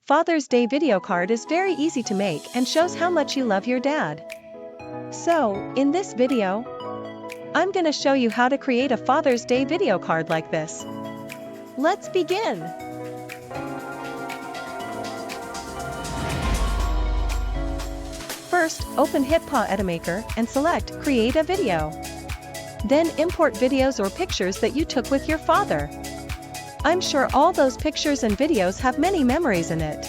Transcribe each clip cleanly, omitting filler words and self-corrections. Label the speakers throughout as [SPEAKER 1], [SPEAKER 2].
[SPEAKER 1] Father's Day video card is very easy to make and shows how much you love your dad. So, in this video, I'm gonna show you how to create a Father's Day video card like this. Let's begin! First, open Edimakor and select Create a Video. Then import videos or pictures that you took with your father. I'm sure all those pictures and videos have many memories in it.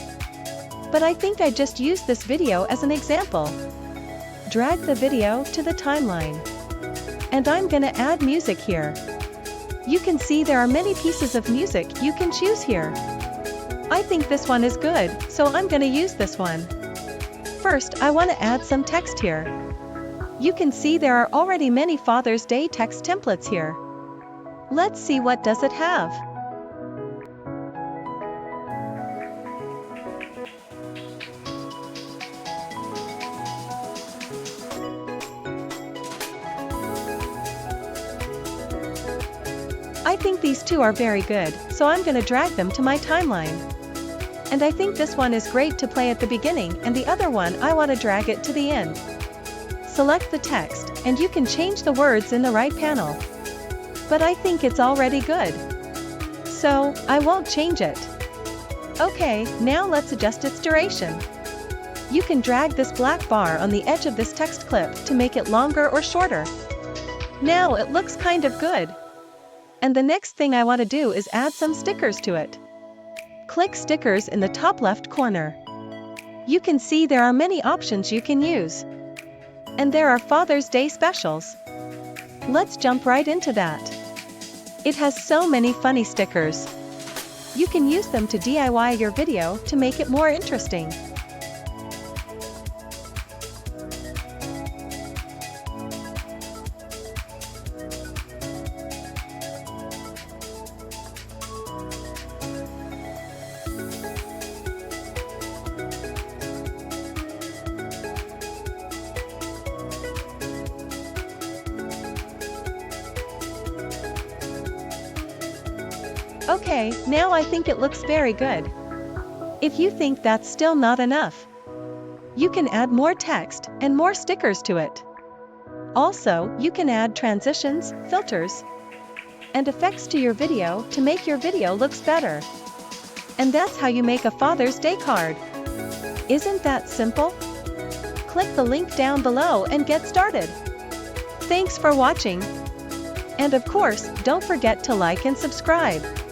[SPEAKER 1] But I think I just used this video as an example. Drag the video to the timeline. And I'm gonna add music here. You can see there are many pieces of music you can choose here. I think this one is good, so I'm gonna use this one. First, I want to add some text here. You can see there are already many Father's Day text templates here. Let's see what does it have. I think these two are very good, so I'm gonna drag them to my timeline. And I think this one is great to play at the beginning, and the other one I want to drag it to the end. Select the text, and you can change the words in the right panel. But I think it's already good. So, I won't change it. Okay, now let's adjust its duration. You can drag this black bar on the edge of this text clip to make it longer or shorter. Now it looks kind of good. And the next thing I want to do is add some stickers to it. Click Stickers in the top left corner. You can see there are many options you can use. And there are Father's Day specials. Let's jump right into that. It has so many funny stickers. You can use them to DIY your video to make it more interesting. Okay, now I think it looks very good. If you think that's still not enough, you can add more text and more stickers to it. Also, you can add transitions, filters, and effects to your video to make your video looks better. And that's how you make a Father's Day card. Isn't that simple? Click the link down below and get started. Thanks for watching. And of course, don't forget to like and subscribe.